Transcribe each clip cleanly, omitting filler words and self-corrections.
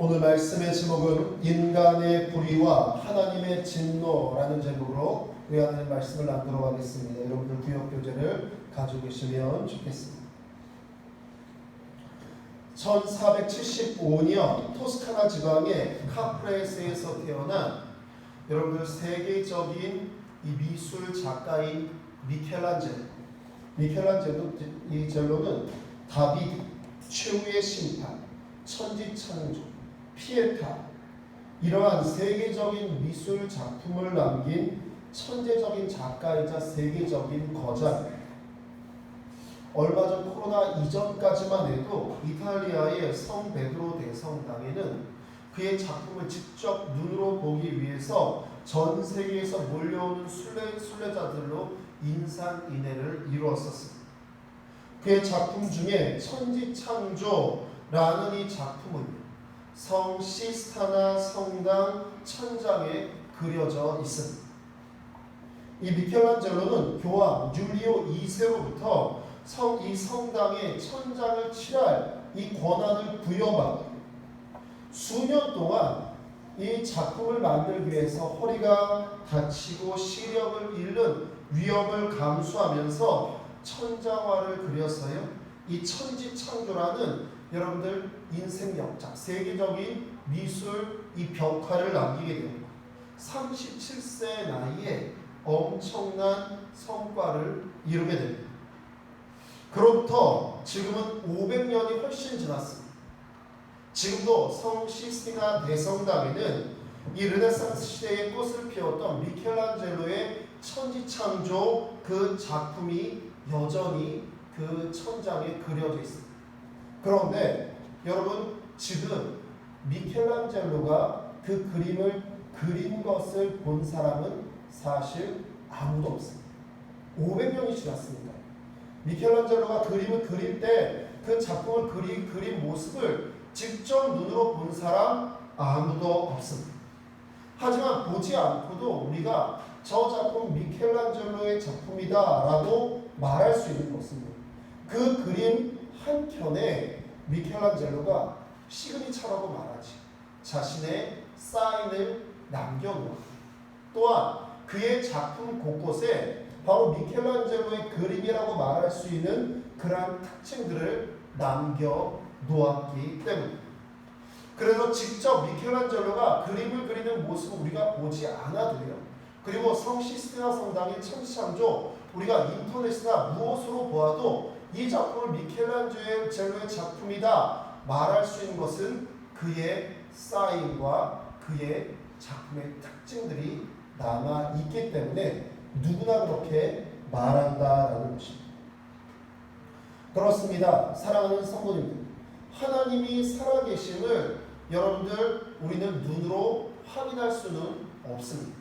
오늘 말씀의 제목은 인간의 불의와 하나님의 진노라는 제목으로 우리 하나님 말씀을 나누도록 하겠습니다. 여러분들 구역교재를 가지고 계시면 좋겠습니다. 1475년 토스카나 지방의 카프레스에서 태어난 여러분들 세계적인 이 미술 작가인 미켈란젤로는 다비드, 최후의 심판, 천지창조, 피에타 이러한 세계적인 미술 작품을 남긴 천재적인 작가이자 세계적인 거장. 얼마 전 코로나 이전까지만 해도 이탈리아의 성 베드로 대성당에는 그의 작품을 직접 눈으로 보기 위해서 전 세계에서 몰려오는 순례자들로 인산인해를 이루었었습니다. 그의 작품 중에 천지창조라는 이 작품은 성 시스타나 성당 천장에 그려져 있습니다. 이 미켈란젤로는 교황 율리오 2세로부터 이 성당의 천장을 칠할 이 권한을 부여받고 수년 동안 이 작품을 만들기 위해서 허리가 다치고 시력을 잃는 위험을 감수하면서 천장화를 그려서요, 이 천지창조라는 여러분들 인생 역작, 세계적인 미술 이 벽화를 남기게 됩니다. 37세 나이에 엄청난 성과를 이루게 됩니다. 그로부터 지금은 500년이 훨씬 지났습니다. 지금도 성 시스티나 대성당에는 이 르네상스 시대의 꽃을 피웠던 미켈란젤로의 천지창조 그 작품이 여전히 그 천장에 그려져 있습니다. 그런데 여러분, 지금 미켈란젤로가 그 그림을 그린 것을 본 사람은 사실 아무도 없습니다. 500년이 지났습니다. 미켈란젤로가 그림을 그릴 때 그 작품을 그린 모습을 직접 눈으로 본 사람 아무도 없습니다. 하지만 보지 않고도 우리가 저 작품 미켈란젤로의 작품이다 라고 말할 수 있는 것은 그 그림 한 켠에 미켈란젤로가 시그니처라고 말하지 자신의 사인을 남겨놓았다. 또한 그의 작품 곳곳에 바로 미켈란젤로의 그림이라고 말할 수 있는 그러한 특징들을 남겨놓았기 때문입니다. 그래서 직접 미켈란젤로가 그림을 그리는 모습을 우리가 보지 않아도요, 그리고 성 시스티나 성당의 천지창조 우리가 인터넷이나 무엇으로 보아도 이 작품을 미켈란젤로의 작품이다 말할 수 있는 것은 그의 사인과 그의 작품의 특징들이 남아있기 때문에 누구나 그렇게 말한다라는 것입니다. 그렇습니다. 사랑하는 성도님들, 하나님이 살아계심을 여러분들 우리는 눈으로 확인할 수는 없습니다.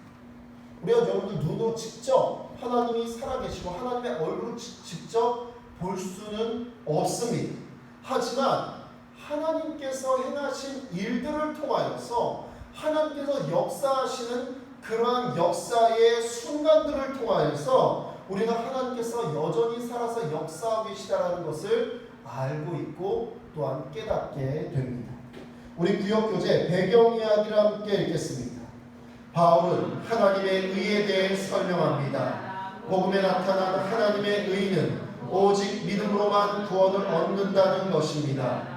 우리가 여러분들 눈으로 직접 하나님이 살아계시고 하나님의 얼굴을 직접 볼 수는 없습니다. 하지만 하나님께서 행하신 일들을 통하여서 하나님께서 역사하시는 그러한 역사의 순간들을 통하여서 우리는 하나님께서 여전히 살아서 역사하고 계시다는 것을 알고 있고 또한 깨닫게 됩니다. 우리 구역교재 배경이야기를 함께 읽겠습니다. 바울은 하나님의 의에 대해 설명합니다. 복음에 나타난 하나님의 의는 오직 믿음으로만 구원을 얻는다는 것입니다.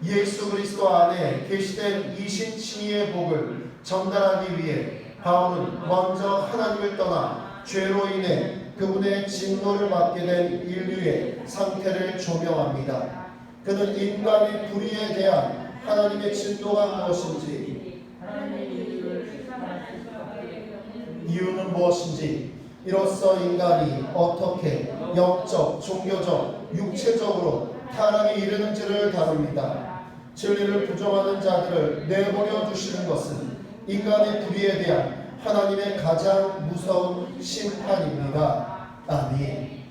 예수 그리스도 안에 계시된 이신칭의의 복을 전달하기 위해 바울은 먼저 하나님을 떠나 죄로 인해 그분의 진노를 받게 된 인류의 상태를 조명합니다. 그는 인간의 불의에 대한 하나님의 진노가 무엇인지, 이유는 무엇인지, 이로써 인간이 어떻게 영적, 종교적, 육체적으로 타락에 이르는지를 다룹니다. 진리를 부정하는 자들을 내버려 두시는 것은 인간의 불의에 대한 하나님의 가장 무서운 심판입니다. 아멘.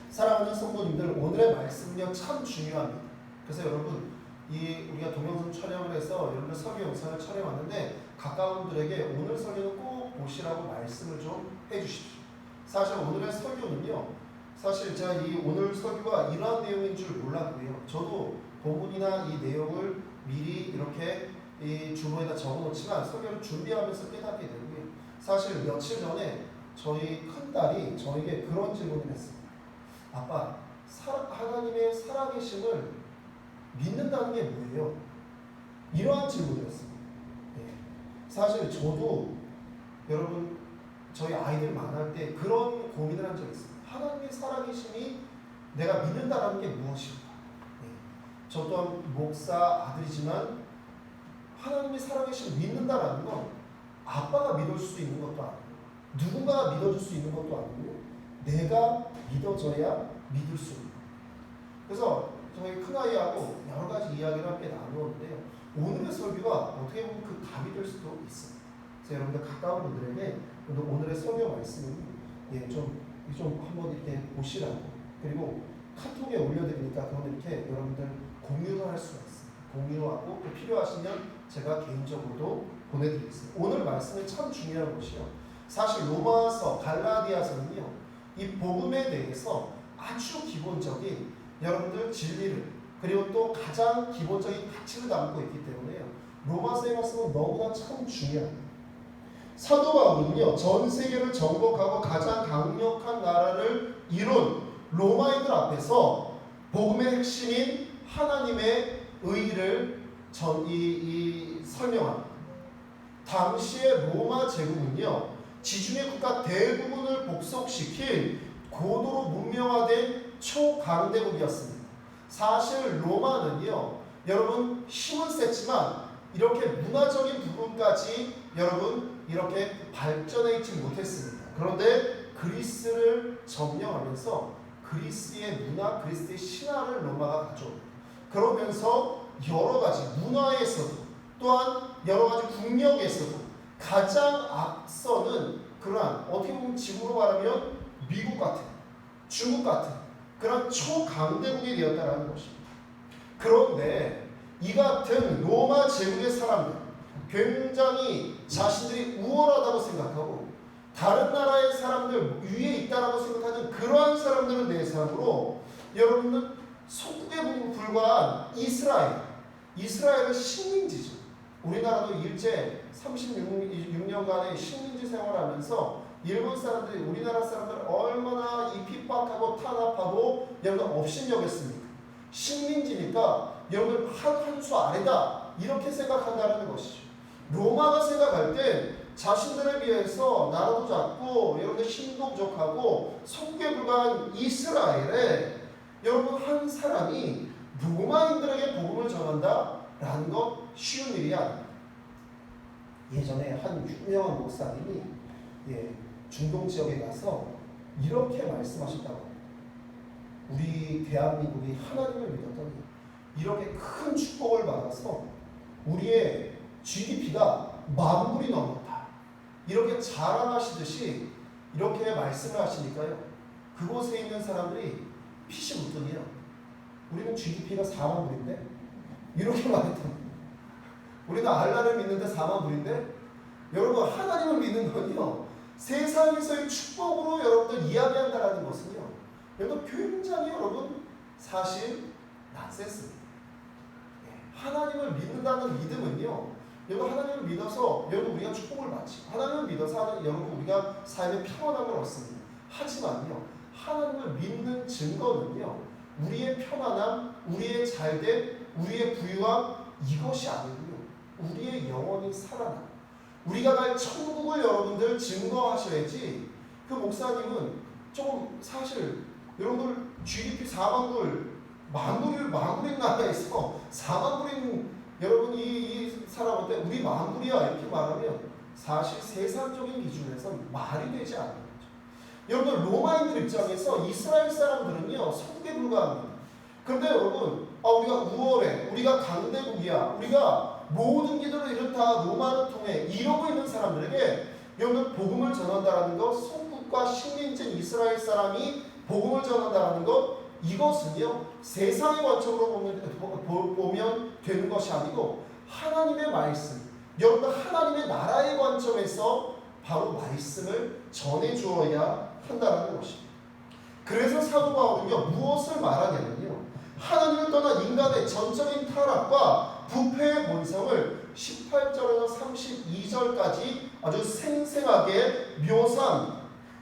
사랑하는 성도님들, 오늘의 말씀은요 참 중요합니다. 그래서 여러분, 우리가 동영상 촬영을 해서 여러분들 설교 영상을 촬영하는데 가까운 분들에게 오늘 설교는 꼭 보시라고 말씀을 좀 해주십시오. 사실 오늘의 설교는요, 사실 제가 오늘 설교가 이러한 내용인 줄 몰랐고요. 저도 본문이나 이 내용을 미리 이렇게 이 주머니에다 적어놓지만 설교를 준비하면서 깨닫게 되고요. 사실 며칠 전에 저희 큰딸이 저에게 그런 질문을 했어요. 아빠, 하나님의 살아계심을 믿는다는 게 뭐예요? 이러한 질문이었어요. 네. 사실 저도 여러분 저희 아이들 만날 때 그런 고민을 한 적이 있어요. 하나님의 살아계심이 내가 믿는다는 게 무엇일까? 네. 저 또한 목사 아들이지만 하나님의 살아계심을 믿는다는 건 아빠가 믿을 수 있는 것도 아니고 누군가가 믿어줄 수 있는 것도 아니고 내가 믿어져야 믿을 수 있는 거예요. 그래서 저희 큰아이하고 여러 가지 이야기를 함께 나누었는데요. 오늘의 설교가 어떻게 보면 그 답이 될 수도 있습니다. 그래서 여러분들 가까운 분들에게 오늘의 설교 말씀을 좀 한번 이렇게 보시라고, 그리고 카톡에 올려드리니까 그건 이렇게 여러분들 공유를 할 수가 있습니다. 공유하고 또 필요하시면 제가 개인적으로도 보내드리겠습니다. 오늘 말씀은 참 중요한 것이요. 사실 로마서, 갈라디아서는요, 이 복음에 대해서 아주 기본적인 여러분들 진리를 그리고 또 가장 기본적인 가치를 담고 있기 때문에요. 로마서의 말씀은 너무나 참 중요합니다. 사도 바울은요, 전 세계를 정복하고 가장 강력한 나라를 이룬 로마인들 앞에서 복음의 핵심인 하나님의 의를 설명합니다. 당시의 로마 제국은요, 지중해 국가 대부분을 복속시킬 고도로 문명화된 초강대국이었습니다. 사실 로마는요, 여러분 힘은 셌지만 이렇게 문화적인 부분까지 여러분 이렇게 발전해 있지 못했습니다. 그런데 그리스를 점령하면서 그리스의 문화, 그리스의 신화를 로마가 가져옵니다. 그러면서 여러 가지 문화에서도 또한 여러 가지 국력에서도 가장 앞서는 그러한 어떻게 보면 지금으로 말하면 미국 같은, 중국 같은 그런 초강대국이 되었다는 것입니다. 그런데 이 같은 로마 제국의 사람들, 굉장히 자신들이 우월하다고 생각하고 다른 나라의 사람들 위에 있다라고 생각하는 그러한 사람들을 대상으로 여러분은 속국에 불과한 이스라엘은 식민지죠. 우리나라도 일제 36년간의 식민지 생활하면서 일본 사람들이 우리나라 사람들을 얼마나 이 핍박하고 탄압하고 여러분 업신여겼습니까? 식민지니까 여러분 한 수 아래다 이렇게 생각한다는 것이죠. 로마가 생각할 때 자신들에 비해서 나라도 작고 여러분들 힘도 부족하고 속국에 불과한 이스라엘에 여러분 한 사람이 로마인들에게 복음을 전한다라는 것 쉬운 일이 아닙니다. 예전에 한 유명한 목사님이 중동 지역에 가서 이렇게 말씀하셨다고 합니다. 우리 대한민국이 하나님을 믿었더니 이렇게 큰 축복을 받아서 우리의 GDP가 10,000불이 넘었다. 이렇게 자랑하시듯이 이렇게 말씀을 하시니까요. 그곳에 있는 사람들이 피시 묻더니요. 우리는 GDP가 40,000불인데? 이렇게 말했답니다. 우리는 알라를 믿는데 40,000불인데? 여러분 하나님을 믿는 건요. 세상에서의 축복으로 여러분들 이야기한다는 것은요. 여러분 굉장히 여러분 사실 낫센스입니다. 하나님을 믿는다는 믿음은요. 여러분 하나님을 믿어서 여러분 우리가 축복을 받지. 하나님을 믿어서 여러분 우리가 삶의 평안함을 얻습니다. 하지만요. 하나님을 믿는 증거는요. 우리의 편안함, 우리의 잘됨, 우리의 부유함 이것이 아니고요. 우리의 영혼이 살아나. 우리가 갈 천국을 여러분들 증거하셔야지. 그 목사님은 좀 사실 여러분들 GDP 40,000불, 10,000불인 나라에서 40,000불인 여러분 이 사람한테 우리 10,000불이야 이렇게 말하면 사실 세상적인 기준에서 말이 되지 않는 거죠. 여러분 로마인들 입장에서 이스라엘 사람들은요 속국에 불과합니다. 그런데 여러분 우리가 우월해, 우리가 강대국이야, 우리가 모든 기도를 이렇다 로마를 통해 이러고 있는 사람들에게 여러분 복음을 전한다라는 것, 속국과 식민지인 이스라엘 사람이 복음을 전한다라는 것, 이것은요 세상의 관점으로 보면 되는 것이 아니고 하나님의 말씀, 여러분 하나님의 나라의 관점에서 바로 말씀을 전해주어야 한다는 것입니다. 그래서 사도 바울은요 무엇을 말하냐면요, 하나님을 떠난 인간의 전적인 타락과 부패의 본성을 18절에서 32절까지 아주 생생하게 묘사합니다.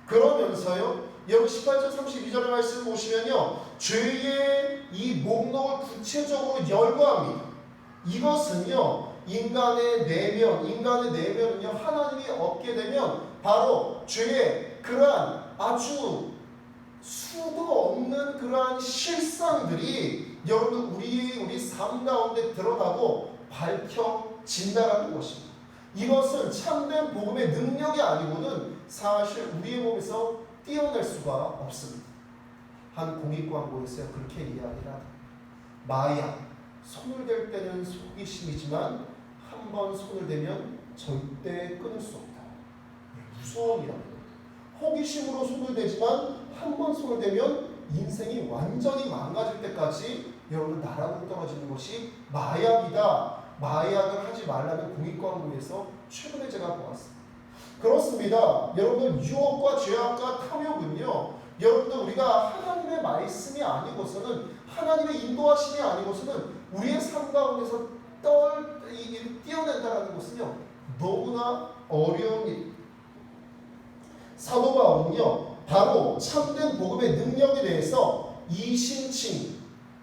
그러면서요, 여러분 18절 32절의 말씀 보시면요, 죄의 이 목록을 구체적으로 열거합니다. 이것은요, 인간의 내면은요, 하나님이 얻게 되면 바로 죄의 그러한 아주 수도 없는 그러한 실상들이 여러분 우리 삶 가운데 드러나고 밝혀진다라는 것입니다. 이것은 참된 복음의 능력이 아니고는 사실 우리의 몸에서 떼어낼 수가 없습니다. 한 공익광고에서 그렇게 이야기를 하다. 마약, 손을 댈 때는 호기심이지만 한 번 손을 대면 절대 끊을 수 없다. 무서운 이야기입니다. 호기심으로 손을 대지만 한 번 손을 대면 인생이 완전히 망가질 때까지 여러분 나락으로 떨어지는 것이 마약이다. 마약을 하지 말라는 공익광고에서 최근에 제가 보았습니다. 그렇습니다. 여러분들 유혹과 죄악과 탐욕은요, 여러분들 우리가 하나님의 말씀이 아니고서는, 하나님의 인도하심이 아니고서는 우리의 삶 가운데서 띄어낸다는 것은요, 너무나 어려운 일. 사도 바울은요, 바로 참된 복음의 능력에 대해서 이신칭,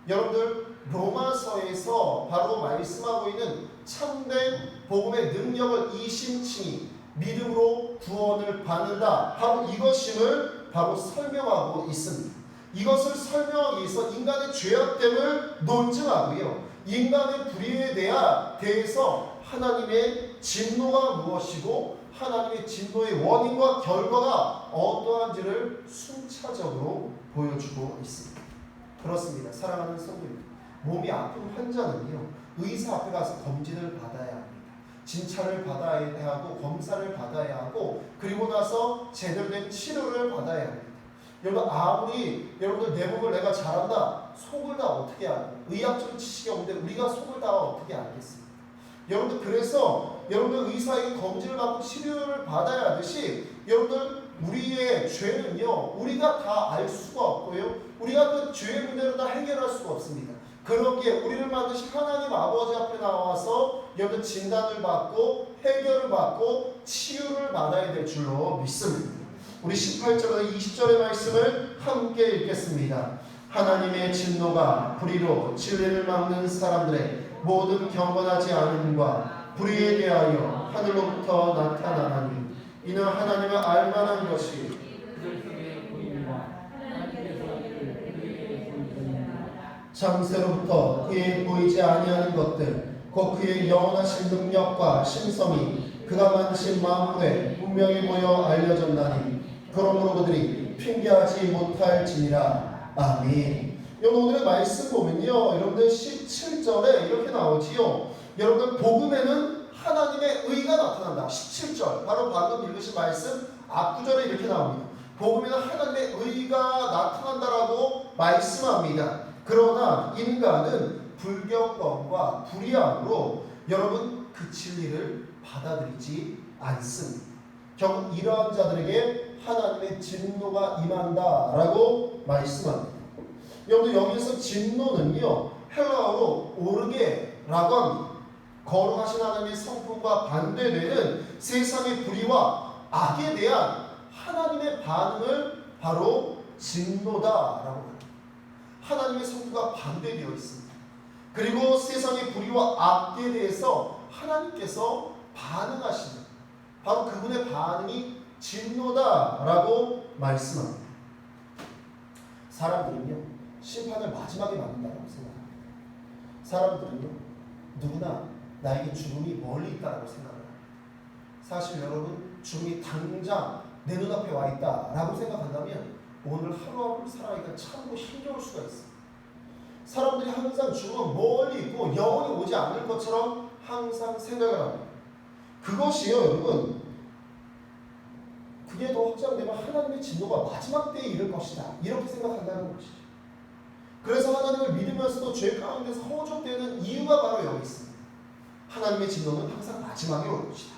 여러분들 로마서에서 바로 말씀하고 있는 참된 복음의 능력을 이신칭이 믿음으로 구원을 받는다, 바로 이것임을 바로 설명하고 있습니다. 이것을 설명하기 위해서 인간의 죄악됨을 논증하고요, 인간의 불의에 대해서 하나님의 진노가 무엇이고 하나님의 진노의 원인과 결과가 어떠한지를 순차적으로 보여주고 있습니다. 그렇습니다. 사랑하는 성도님, 몸이 아픈 환자는요, 의사 앞에 가서 검진을 받아야 합니다. 진찰을 받아야 하고 검사를 받아야 하고, 그리고 나서 제대로 된 치료를 받아야 합니다. 여러분, 아무리 여러분들 내 몸을 내가 잘한다, 속을 다 어떻게 알아요? 의학적인 지식이 없는데 우리가 속을 다 어떻게 알겠습니까? 여러분들, 그래서 여러분들 의사에게 검진을 받고 치료를 받아야 하듯이, 여러분들 우리의 죄는요, 우리가 다 알 수가 없고요, 우리가 그 죄의 문제를 다 해결할 수가 없습니다. 그러기에 우리를 만드신 하나님 아버지 앞에 나와서 여러분 진단을 받고 해결을 받고 치유를 받아야 될 줄로 믿습니다. 우리 18절에서 20절의 말씀을 함께 읽겠습니다. 하나님의 진노가 불의로 진리를 막는 사람들의 모든 경건하지 않음과 불의에 대하여 하늘로부터 나타나나니, 이는 하나님을 알만한 것이 창세로부터 그의 보이지 아니하는 것들, 곧 그의 영원하신 능력과 신성이 그가 만드신 만물에 분명히 보여 알려졌나니, 그러므로 그들이 핑계하지 못할지니라. 아멘. 오늘의 말씀 보면요, 여러분들 17절에 이렇게 나오지요. 여러분들 복음에는 하나님의 의가 나타난다. 17절 바로 방금 읽으신 말씀 앞구절에 이렇게 나옵니다. 복음에는 하나님의 의가 나타난다라고 말씀합니다. 그러나 인간은 불경건과 불의함으로 여러분 그 진리를 받아들이지 않습니다. 결국 이러한 자들에게 하나님의 진노가 임한다라고 말씀합니다. 여러분, 여기서 진노는요, 헬라어로 오르게라고 합니다. 거룩하신 하나님의 성품과 반대되는 세상의 불의와 악에 대한 하나님의 반응을 바로 진노다라고 합니다. 하나님의 성품과 반대되어 있습니다. 그리고 세상의 불의와 악에 대해서 하나님께서 반응하시는, 바로 그분의 반응이 진노다라고 말씀합니다. 사람들은요, 심판을 마지막에 받는다고 생각합니다. 사람들은요, 누구나 나에게 죽음이 멀리 있다고 생각을 합니다. 사실 여러분, 죽음이 당장 내 눈앞에 와 있다라고 생각한다면 오늘 하루하루 살아가기가 참으로 힘겨울 수가 있습니다. 사람들이 항상 죽음은 멀리 있고 영원히 오지 않을 것처럼 항상 생각을 합니다. 그것이요, 여러분, 그게 더 확장되면 하나님의 진노가 마지막 때에 이를 것이다, 이렇게 생각한다는 것이죠. 그래서 하나님을 믿으면서도 죄 가운데서 허우적대는 이유가 바로 여기 있습니다. 하나님의 진노는 항상 마지막에 올 것이다.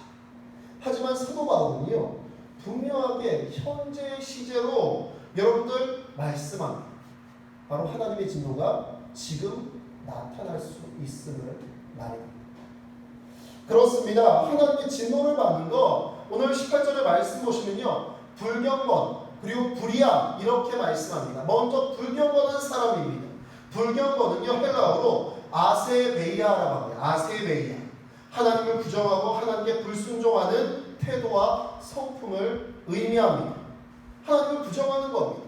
하지만 사도 바울은요, 분명하게 현재 시제로 여러분들 말씀합니다. 바로 하나님의 진노가 지금 나타날 수 있음을 날입니다. 그렇습니다. 하나님의 진노를 받는 거 오늘 18절의 말씀 보시면요. 불경건 그리고 불의함 이렇게 말씀합니다. 먼저 불경건한 사람입니다. 불경건은요 헬라어로 아세베이아라고 합니다. 아세베이아. 하나님을 부정하고 하나님께 불순종하는 태도와 성품을 의미합니다. 하나님을 부정하는 겁니다.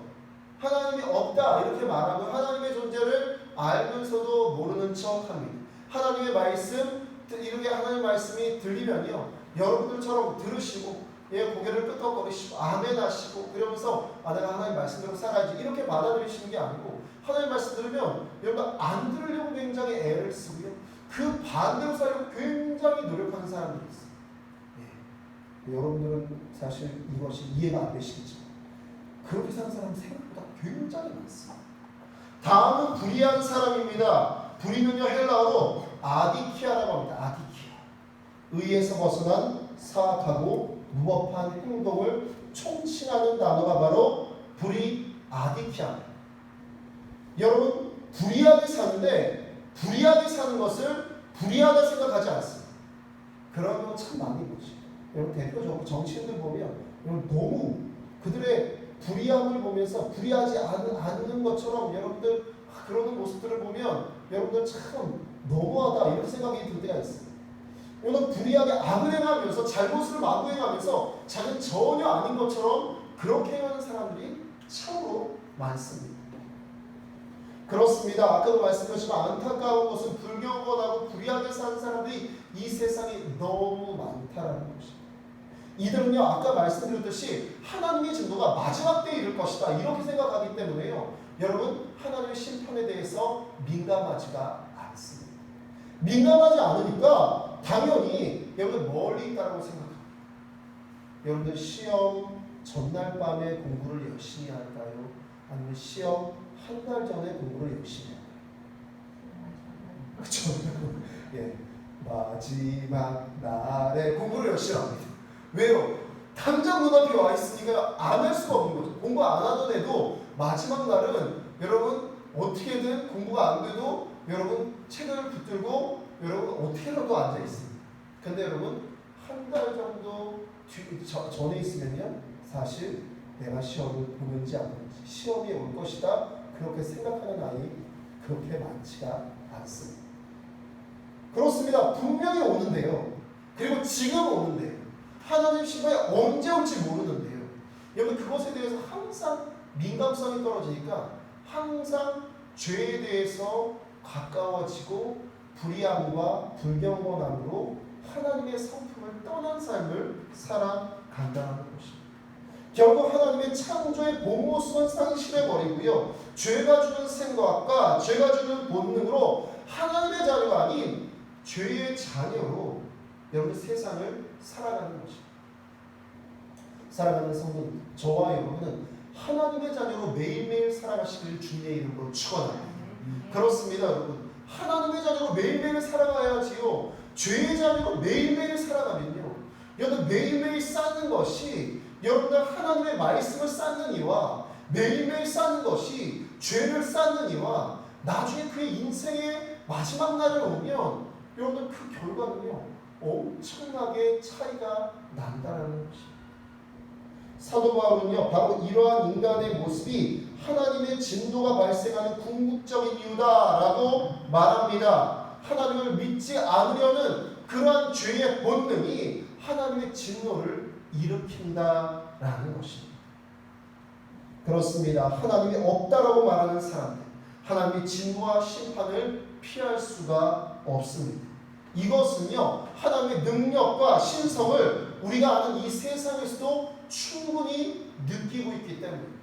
하나님이 없다 이렇게 말하고 하나님의 존재를 알면서도 모르는 척합니다. 하나님의 말씀 이렇게 하나님의 말씀이 들리면요 여러분들처럼 들으시고 고개를 끄덕거리시고 아멘 하시고 그러면서 내가 하나님 말씀대로 살아야지 이렇게 받아들이시는 게 아니고 하나님 말씀 들으면 여러분 안 들으려고 굉장히 애를 쓰고요 그 반대로 살려고 굉장히 노력하는 사람들이 있어요. 여러분들은 사실 이것이 이해가 안 되시겠죠. 그렇게 사는 사람은 생각보다 굉장히 많습니다. 다음은 불의한 사람입니다. 불의는요 헬라어로 아디키아라고 합니다. 아디키아. 의에서 벗어난 사악하고 무법한 행동을 총칭하는 단어가 바로 불의 아디키아. 여러분 불의하게 사는데 불의하게 사는 것을 불의하다 생각하지 않습니다. 그런 거 참 많이 보죠. 여러분 대표적으로 정치인들 보면 여러분 너무 그들의 불의함을 보면서 불의하지 않는 것처럼 여러분들 그러는 모습들을 보면 여러분들 참 너무하다 이런 생각이 들 때가 있어요. 여러분 불의하게 악을 행하면서 잘못을 마구 행하면서 자기는 전혀 아닌 것처럼 그렇게 행하는 사람들이 참으로 많습니다. 그렇습니다. 아까도 말씀드렸지만 안타까운 것은 불경건하고 불의하게 사는 사람들이 이 세상에 너무 많다라는 것입니다. 이들은요 아까 말씀드렸듯이 하나님의 진노가 마지막 때에 이를 것이다 이렇게 생각하기 때문에요 여러분 하나님의 심판에 대해서 민감하지가 않습니다. 민감하지 않으니까 당연히 여러분 멀리 있다고 생각합니다. 여러분들 시험 전날 밤에 공부를 열심히 할까요? 아니면 시험 한 달 전에 공부를 열심히 할까요? 그렇죠. 예, 마지막 날에 공부를 열심히 합니다. 왜요? 당장 눈앞에 와 있으니까 안 할 수가 없는 거죠. 공부 안 하던 애도 마지막 날은 여러분 어떻게든 공부가 안 돼도 여러분 책을 붙들고 여러분 어떻게라도 앉아 있습니다. 근데 여러분 한 달 정도 전에 있으면요 사실 내가 시험을 보는지 안 보는지 시험이 올 것이다 그렇게 생각하는 아이 그렇게 많지가 않습니다. 그렇습니다. 분명히 오는데요. 그리고 지금 오는데요. 하나님 심판이 언제 올지 모르는데요. 여러분 그것에 대해서 항상 민감성이 떨어지니까 항상 죄에 대해서 가까워지고 불의함과 불경건함으로 하나님의 성품을 떠난 삶을 살아간다는 것입니다. 결국 하나님의 창조의 본 모습은 상실해버리고요. 죄가 주는 생각과 죄가 주는 본능으로 하나님의 자녀가 아닌 죄의 자녀로 여러분 세상을 살아가는 것입니다. 살아가는 성도님, 저와 여러분은 하나님의 자녀로 매일매일 살아가시길 주님의 이름으로 축원합니다. 그렇습니다, 여러분. 하나님의 자녀로 매일매일 살아가야지요. 죄의 자녀로 매일매일 살아가면요. 여러분 매일매일 쌓는 것이 여러분들 하나님의 말씀을 쌓는 이와 매일매일 쌓는 것이 죄를 쌓는 이와 나중에 그의 인생의 마지막 날을 오면 여러분들 그 결과는요 엄청나게 차이가 난다는 것입니다. 사도 바울은요 바로 이러한 인간의 모습이 하나님의 진노가 발생하는 궁극적인 이유다라고 말합니다. 하나님을 믿지 않으려는 그러한 죄의 본능이 하나님의 진노를 일으킨다라는 것입니다. 그렇습니다. 하나님이 없다라고 말하는 사람들, 하나님의 진노와 심판을 피할 수가 없습니다. 이것은요 하나님의 능력과 신성을 우리가 아는 이 세상에서도 충분히 느끼고 있기 때문입니다.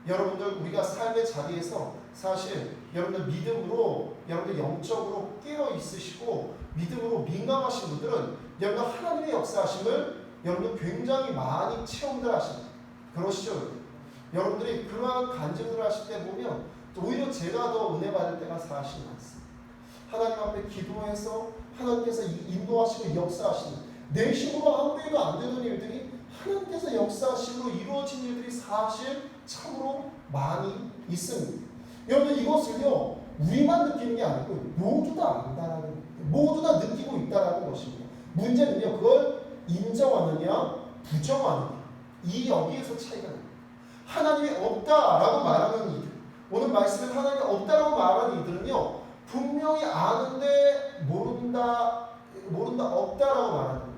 여러분들 우리가 삶의 자리에서 사실 여러분들 믿음으로 여러분들 영적으로 깨어 있으시고 믿음으로 민감하신 분들은 여러분 하나님의 역사하심을 여러분들 굉장히 많이 체험들 하십니다. 그러시죠? 여러분들이 그러한 간증을 하실 때 보면 오히려 제가 더 은혜 받을 때가 사실 많습니다. 하나님 앞에 기도해서 하나님께서 인도하시고 역사하시는 내 힘으로 아무리 해도 안 되는 일들이 하나님께서 역사하심으로 이루어진 일들이 사실 참으로 많이 있습니다. 여러분 이것을요 우리만 느끼는 게 아니고 모두 다 안다라는, 모두 다 느끼고 있다라는 것입니다. 문제는요, 그걸 인정하느냐 부정하느냐, 이 여기에서 차이가 납니다. 하나님이 없다라고 말하는 이들, 오늘 말씀에 하나님이 없다라고 말하는 이들은요, 분명히 아는데 모른다 없다라고 말하는 거예요.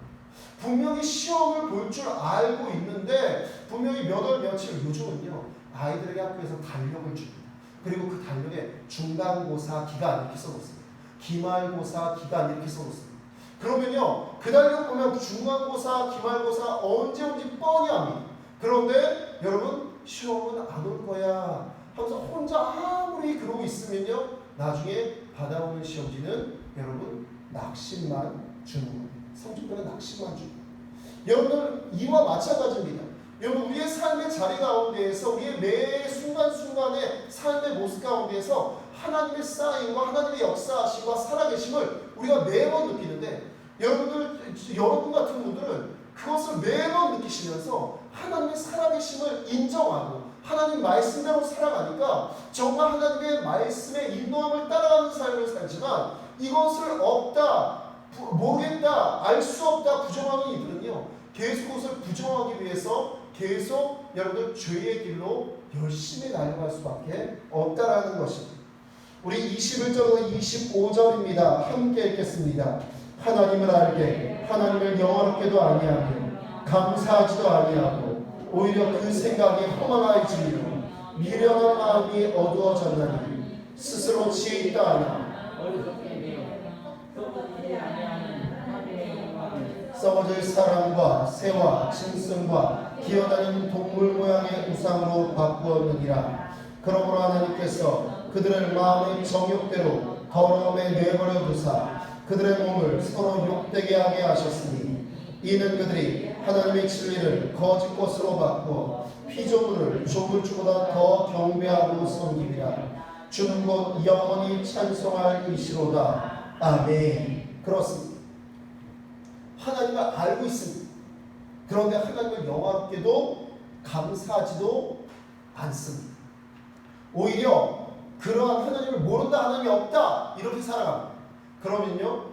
분명히 시험을 볼 줄 알고 있는데, 분명히 몇 월 며칠, 요즘은요 아이들에게 학교에서 달력을 줍니다. 그리고 그 달력에 중간고사 기간 이렇게 써놓습니다. 기말고사 기간 이렇게 써놓습니다. 그러면요, 그 달력 보면 중간고사, 기말고사 언제 온지 뻔히 합니다. 그런데 여러분, 시험은 안 올 거야 하면서 혼자 아무리 그러고 있으면요, 나중에 받아오는 시험지는 여러분 낙심만 주는 거예요. 성적표는 낙심만 주는 거예요. 여러분들 이와 마찬가지입니다. 여러분, 우리의 삶의 자리 가운데에서, 우리의 매 순간순간의 삶의 모습 가운데에서 하나님의 쌓임과 하나님의 역사하심과 살아계심을 우리가 매번 느끼는데, 여러분 같은 분들은 그것을 매번 느끼시면서 하나님의 살아계심을 인정하고 하나님 말씀대로 살아가니까 정말 하나님의 말씀의 인도함을 따라가는 삶을 살지만, 이것을 없다, 모르겠다, 알 수 없다 부정하는 이들은요, 계속 그것을 부정하기 위해서 계속 여러분들 죄의 길로 열심히 달려갈 수밖에 없다라는 것입니다. 우리 21절부터 25절입니다. 함께 읽겠습니다. 하나님을 알게 하나님을 영화롭게도 아니하며 감사하지도 아니하고 오히려 그 생각이 허망해지며 미련한 마음이 어두워졌나니 스스로 지혜 있다 하나 썩어질 사람과 새와 짐승과 기어다니는 동물 모양의 우상으로 바꾸었느니라. 그러므로 하나님께서 그들을 마음의 정욕대로 더러움에 내버려 두사 그들의 몸을 서로 욕되게 하게 하셨으니, 이는 그들이 하나님의 진리를 거짓 것으로 바꾸어 피조물을 조물주보다 더 경배하고 섬기리라. 주는 곧 영원히 찬송할 이시로다. 아멘. 그렇습니다. 하나님을 알고 있습니다. 그런데 하나님을 영화롭게도 감사하지도 않습니다. 오히려 그러한 하나님을 모른다, 하나님이 없다 이렇게 살아갑니다. 그러면요,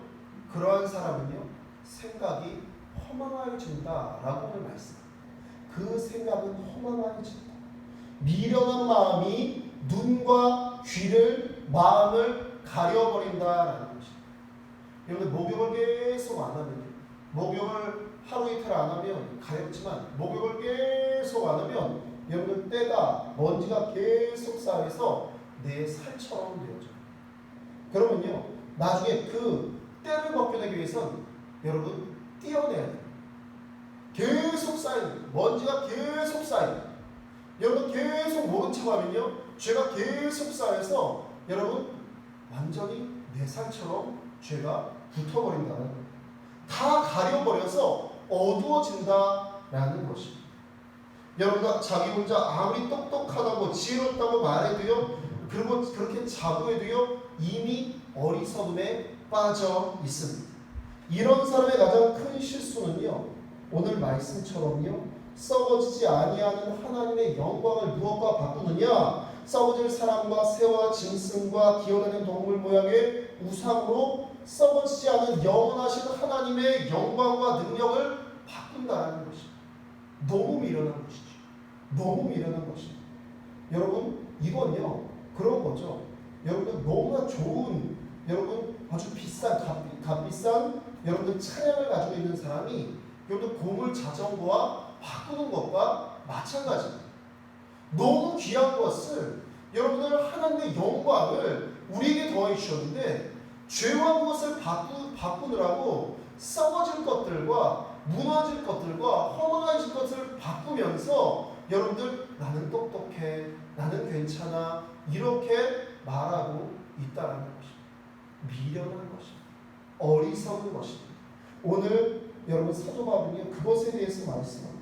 그러한 사람은요 생각이 허망해진다라고 오늘 말씀합니다. 그 생각은 허망해진다. 미련한 마음이 눈과 귀를, 마음을 가려버린다라는 것입니다. 여러분, 목욕을 계속 안 하면요, 목욕을 하루 이틀 안 하면 가렵지만 목욕을 계속 안 하면 여러분 때가, 먼지가 계속 쌓여서 내 살처럼 되어져요. 그러면요, 나중에 그 때를 벗겨내기 위해서는 여러분 떼어내야 돼요. 계속 쌓이는 먼지가 계속 쌓이는, 여러분 계속 모른 척하면요 죄가 계속 쌓여서 여러분 완전히 내 살처럼 죄가 붙어버린다는 거예요. 다 가려버려서 어두워진다라는 것입니다. 여러분과 자기 혼자 아무리 똑똑하다고 지혜롭다고 말해도요, 그리고 그렇게 자부해도요, 이미 어리석음에 빠져 있습니다. 이런 사람의 가장 큰 실수는요, 오늘 말씀처럼요, 썩어지지 아니하는 하나님의 영광을 무엇과 바꾸느냐? 썩어질 사람과 새와 짐승과 기어다니는 동물 모양의 우상으로 썩어지지 않은 영원하신 하나님의 영광과 능력을 바꾼다는 것입니다. 너무 미련한 것이죠. 너무 미련한 것입니다. 여러분, 이건요 그런 거죠. 여러분, 너무나 좋은, 여러분 아주 비싼, 값비싼 여러분들 차량을 가지고 있는 사람이 여러분 고물 자전거와 바꾸는 것과 마찬가지입니다. 너무 귀한 것을, 여러분들 하나님의 영광을 우리에게 더해 주셨는데, 죄와 무엇을 바꾸느라고 썩어질 것들과 무너질 것들과 허망해질 것을 바꾸면서 여러분들 나는 똑똑해, 나는 괜찮아 이렇게 말하고 있다는 것입니다. 미련한 것입니다. 어리석은 것입니다. 오늘 여러분 사도 바울은요 그것에 대해서 말씀합니다.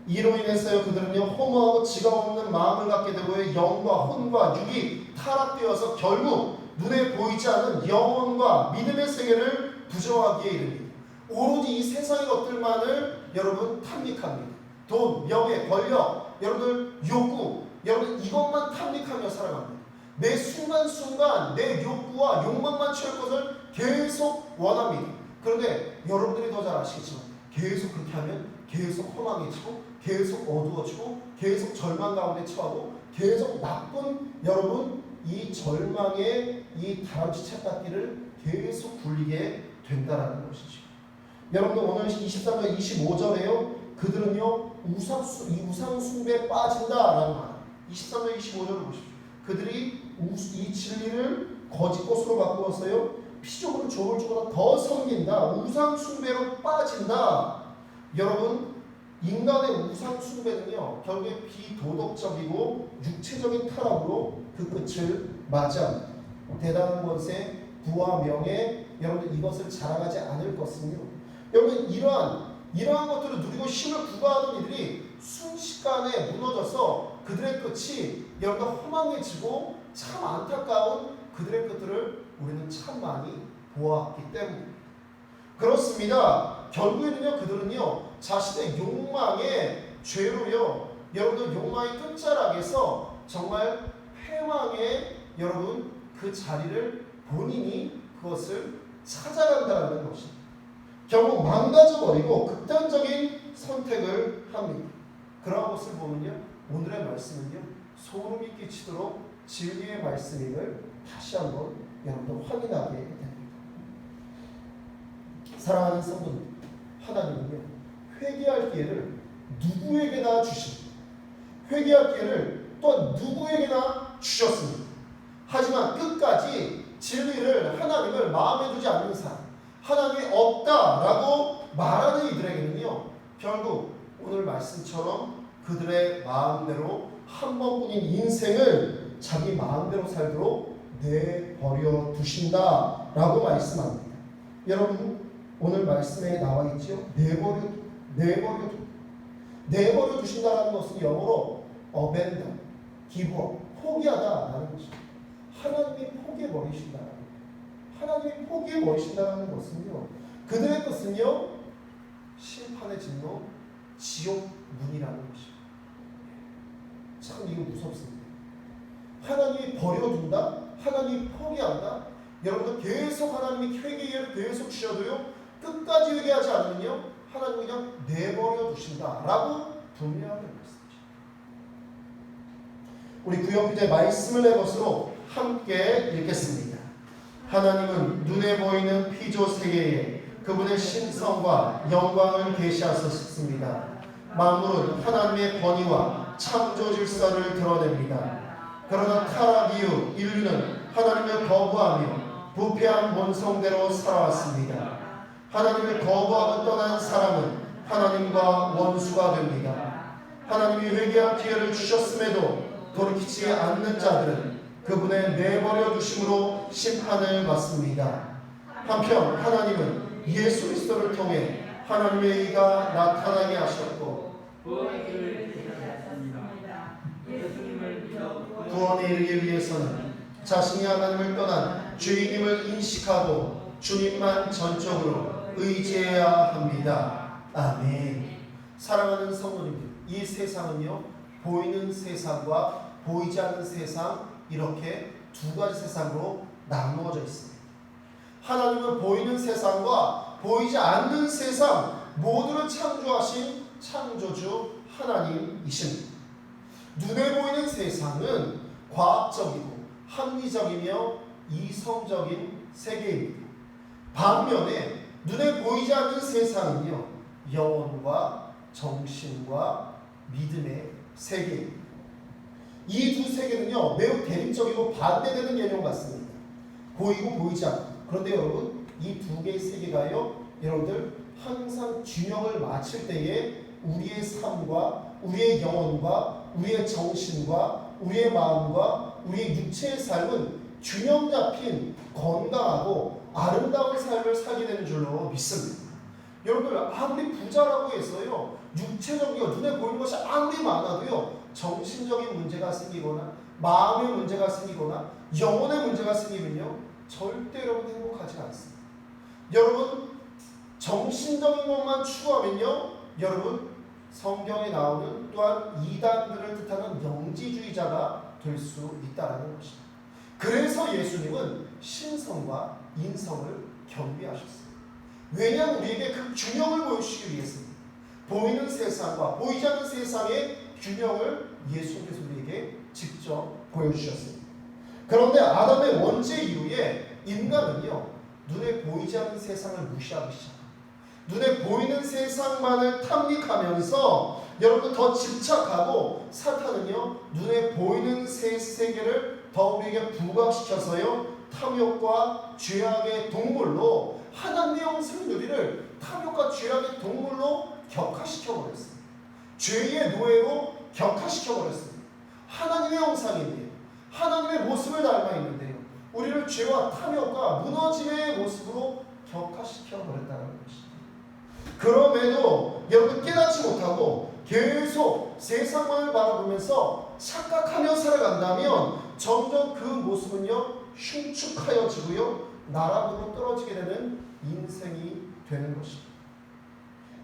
이로 인해서요 그들은요 허무하고 지각 없는 마음을 갖게 되고 영과 혼과 육이 타락되어서 결국 눈에 보이지 않는 영혼과 믿음의 세계를 부정하기에 이릅니다. 오로지 이 세상의 것들만을 여러분 탐닉합니다. 돈, 명예, 권력, 여러분들 욕구, 여러분 이것만 탐닉하며 살아갑니다. 내 순간순간 내 욕구와 욕망만 채울 것을 계속 원합니다. 그런데 여러분들이 더 잘 아시겠지만 계속 그렇게 하면 계속 허망해지고 계속 어두워지고 계속 절망 가운데 처하고 계속 나쁜 여러분 이 절망의 이 다람쥐 쳇바퀴를 계속 굴리게 된다라는 것이죠. 여러분들 오늘 23절 25절에요. 그들은요 이 우상 숭배에 빠진다라는 말. 23절 25절을 보십시오. 그들이 이 진리를 거짓 것으로 바꾸었어요. 피조물을 조물주보다 더 섬긴다. 우상 숭배로 빠진다. 여러분 인간의 우상 숭배는요 결국에 비도덕적이고 육체적인 타락으로 그 끝을 맞이합니다. 대단한 권세, 부와 명예, 여러분들 이것을 자랑하지 않을 것은요. 여러분 이러한 것들을 누리고 힘을 부과하던 이들이 순식간에 무너져서 그들의 끝이 여러분들 허망해지고 참 안타까운 그들의 끝들을 우리는 참 많이 보았기 때문입니다. 그렇습니다. 결국에는요 그들은요 자신의 욕망의 죄로요 여러분들 욕망의 끝자락에서 정말 패망의 여러분 그 자리를 본인이 그것을 찾아간다는 것입니다. 결국 망가져버리고 극단적인 선택을 합니다. 그러한 것을 보면요 오늘의 말씀은요 소름이 끼치도록 진리의 말씀임을 다시 한번 여러분들 확인하게 됩니다. 사랑하는 성도님, 하나님은요 회개할 기회를 누구에게나 주십니다. 회개할 기회를 또한 누구에게나 주셨습니다. 하지만 끝까지 진리를 하나님을 마음에 두지 않는 사람, 하나님이 없다라고 말하는 이들에게는요 결국 오늘 말씀처럼 그들의 마음대로 한 번뿐인 인생을 자기 마음대로 살도록 내버려 두신다라고 말씀합니다. 여러분 오늘 말씀에 나와 있지요. 내버려 두신다라는 것은 영어로 abandon, give up, 포기하다라는 것입니다. 하나님이 포기해 버리신다라는 것. 하나님이 포기해 버리신다라는 것은요. 그들의 것은요. 심판의 진노, 지옥 문이라는 것입니다. 참 이거 무섭습니다. 하나님이 버려둔다, 하나님이 포기한다. 여러분들 계속 하나님이 회개를 계속 주셔도요. 끝까지 회개하지 않으면요. 하나님이 그냥 내버려 두신다라고 분명하게 말씀하십니다. 우리 구역기도의 말씀을 내 것으로 함께 읽겠습니다. 하나님은 눈에 보이는 피조 세계에 그분의 신성과 영광을 계시하셨습니다. 만물은 하나님의 권위와 창조 질서를 드러냅니다. 그러나 타락 이후 인류는 하나님을 거부하며 부패한 본성대로 살아왔습니다. 하나님을 거부하고 떠난 사람은 하나님과 원수가 됩니다. 하나님이 회개할 기회를 주셨음에도 돌이키지 않는 자들은 그분의 내버려 두심으로 심판을 받습니다. 한편 하나님은 예수 그리스도를 통해 하나님의 의가 나타나게 하셨고 구원에 이르기 위해서는 자신이 하나님을 떠난 죄인임을 인식하고 주님만 전적으로 의지해야 합니다. 아멘. 사랑하는 성도님들, 이 세상은요 보이는 세상과 보이지 않는 세상 이렇게 두 가지 세상으로 나누어져 있습니다. 하나님은 보이는 세상과 보이지 않는 세상 모두를 창조하신 창조주 하나님이십니다. 눈에 보이는 세상은 과학적이고 합리적이며 이성적인 세계입니다. 반면에 눈에 보이지 않는 세상은요 영혼과 정신과 믿음의 세계입니다. 이 두 세계는요 매우 대립적이고 반대되는 개념 같습니다. 보이고 보이지 않고. 그런데 여러분 이 두 개의 세계가요 여러분들 항상 균형을 맞출 때에 우리의 삶과 우리의 영혼과 우리의 정신과 우리의 마음과 우리의 육체의 삶은 균형 잡힌 건강하고 아름다운 삶을 살게 되는 줄로 믿습니다. 여러분들 아무리 부자라고 해서요 육체적이고 눈에 보이는 것이 아무리 많아도요 정신적인 문제가 생기거나 마음의 문제가 생기거나 영혼의 문제가 생기면요 절대 여러분 행복하지 않습니다. 여러분 정신적인 것만 추구하면요 여러분 성경에 나오는 또한 이단들을 뜻하는 영지주의자가 될 수 있다는 것입니다. 그래서 예수님은 신성과 인성을 겸비하셨어요. 왜냐하면 우리에게 그 균형을 보여주시기 위해서입니다. 보이는 세상과 보이지 않는 세상의 균형을 예수님께서 우리에게 직접 보여주셨습니다. 그런데 아담의 원죄 이후에 인간은요, 눈에 보이지 않는 세상을 무시하기 시작합니다. 눈에 보이는 세상만을 탐닉하면서 여러분 더 집착하고, 사탄은요 눈에 보이는 세계를 더 우리에게 부각시켜서요 탐욕과 죄악의 동물로, 하나님의 영생인 우리를 탐욕과 죄악의 동물로 격화시켜버렸습니다. 죄의 노예로 격화시켜버렸습니다. 하나님의 형상인데요, 하나님의 모습을 닮아 있는데요, 우리를 죄와 탐욕과 무너짐의 모습으로 격화시켜버렸다는 것입니다. 그럼에도 여러분 깨닫지 못하고 계속 세상만을 바라보면서 착각하며 살아간다면 점점 그 모습은요 흉측하여지고요 나락으로 떨어지게 되는 인생이 되는 것입니다.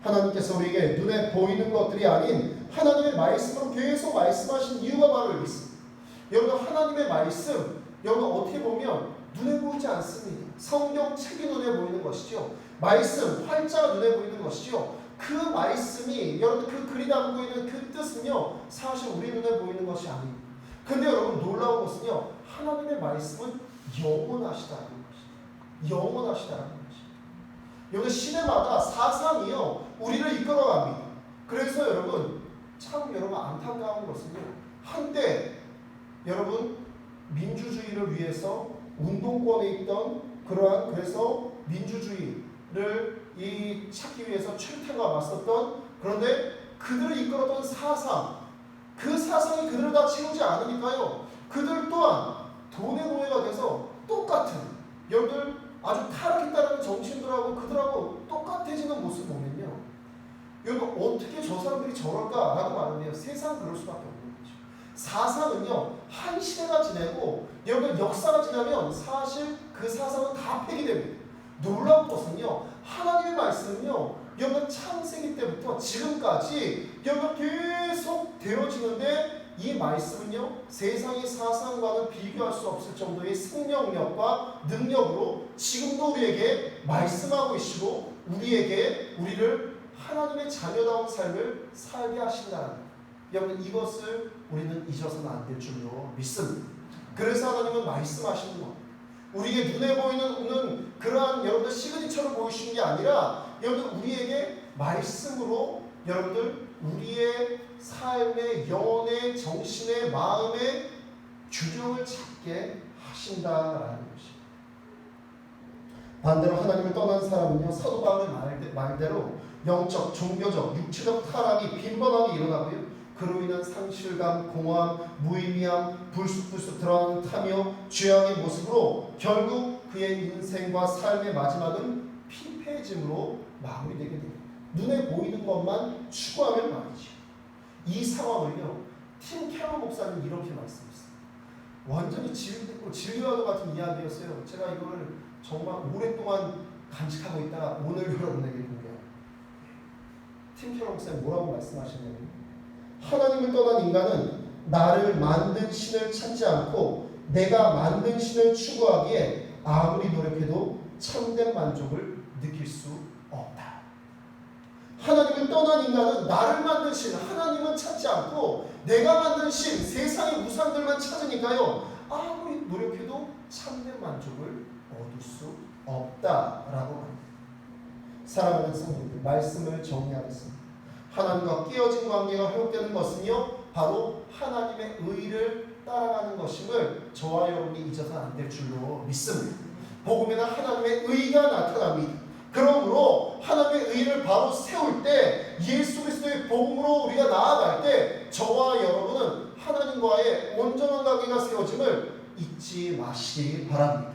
하나님께서 우리에게 눈에 보이는 것들이 아닌 하나님의 말씀으로 계속 말씀하신 이유가 바로 여기 있습니다. 여러분 하나님의 말씀, 여러분 어떻게 보면 눈에 보이지 않습니다. 성경책이 눈에 보이는 것이죠. 말씀, 활자가 눈에 보이는 것이죠. 그 말씀이, 여러분 그 글이 담고 있는 그 뜻은요 사실 우리 눈에 보이는 것이 아닙니다. 근데 여러분 놀라운 것은요, 하나님의 말씀은 영원하시다는 것입니다. 영원하시다는 것입니다. 여러분 시대마다 사상이요 우리를 이끌어갑니다. 그래서 여러분 참 여러분 안타까운 것은요, 한때 여러분 민주주의를 위해서 운동권에 있던 그러한, 그래서 민주주의를 찾기 위해서 철퇴가 맞섰던, 그런데 그들을 이끌었던 사상, 그 사상이 그들을 다 채우지 않으니까요 그들 또한 돈의 노예가 돼서 똑같은, 여러분들 아주 타락했다는 정신들하고 그들하고 똑같아지는 모습 보면요, 여러분 어떻게 저 사람들이 저럴까라고 말하면 세상 그럴 수밖에 없는 거죠. 사상은요 한 시대가 지내고 여러분 역사가 지나면 사실 그 사상은 다 폐기됩니다. 놀라운 것은요, 하나님의 말씀은요 여러분 창세기 때부터 지금까지 여러분 계속 되어지는데, 이 말씀은요 세상의 사상과는 비교할 수 없을 정도의 생명력과 능력으로 지금도 우리에게 말씀하고 계시고 우리를 하나님의 자녀다운 삶을 살게 하신다는 것. 여러분 이것을 우리는 잊어서는 안 될 줄로 믿습니다. 그래서 하나님은 말씀하시는 것, 우리에게 눈에 보이는 그러한 여러분들 시그니처를 보이시는 게 아니라 여러분들 우리에게 말씀으로 여러분들 우리의 삶의 영혼의 정신의 마음의 균형을 잡게 하신다라는 것입니다. 반대로 하나님을 떠난 사람은요 사도 바울의 말대로 영적, 종교적, 육체적 타락이 빈번하게 일어나고요, 그로 인한 상실감, 공허함, 무의미함, 불쑥불쑥 드러나는 탐욕, 죄악의 모습으로 결국 그의 인생과 삶의 마지막은 피폐해짐으로 마무리되게 됩니다. 눈에 보이는 것만 추구하면 말이죠. 이 상황을요 팀 캐러 목사님 이렇게 말씀했어요. 완전히 진리와도 같은 이야기였어요. 제가 이거를 정말 오랫동안 간직하고 있다가 오늘 여러분에게 공개합니다. 팀 캐러 목사님 뭐라고 말씀하셨냐면, 하나님을 떠난 인간은 나를 만든 신을 찾지 않고 내가 만든 신을 추구하기에 아무리 노력해도 참된 만족을 느낄 수 없다. 하나님을 떠난 인간은 나를 만든 신, 하나님은 찾지 않고 내가 만든 신, 세상의 우상들만 찾으니까요 아무리 노력해도 참된 만족을 얻을 수 없다라고 합니다. 사랑하는 성도들, 말씀을 정리하겠습니다. 하나님과 끼어진 관계가 회복되는 것은요 바로 하나님의 의를 따라가는 것임을 저와 여러분이 잊어서는 안 될 줄로 믿습니다. 복음에는 하나님의 의가 나타납니다. 그러므로 하나님의 의를 바로 세울 때, 예수 그리스도의 복음으로 우리가 나아갈 때 저와 여러분은 하나님과의 온전한 관계가 세워짐을 잊지 마시기 바랍니다.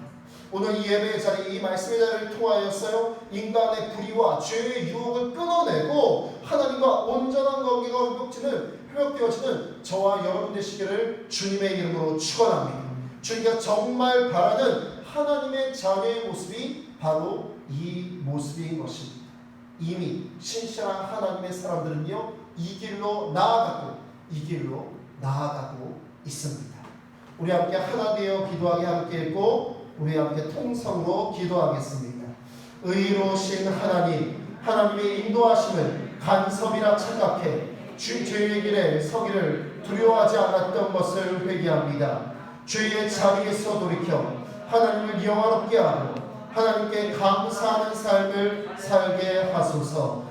오늘 이 예배의 자리, 이 말씀의 자리를 통하여서요 인간의 불의와 죄의 유혹을 끊어내고 하나님과 온전한 관계가 회복되어지는 저와 여러분 되시기를 주님의 이름으로 축원합니다. 주님께서 정말 바라는 하나님의 자녀의 모습이 바로 이 모습인 것입니다. 이미 신실한 하나님의 사람들은요 이 길로 나아가고 있습니다. 우리 함께 하나 되어 기도하게 함께 했고 우리 함께 통성으로 기도하겠습니다. 의로우신 하나님, 하나님의 인도하심을 간섭이라 착각해 죄의 길에 서기를 두려워하지 않았던 것을 회개합니다. 죄의 자리에서 돌이켜 하나님을 영화롭게 하고 하나님께 감사하는 삶을 살게 하소서.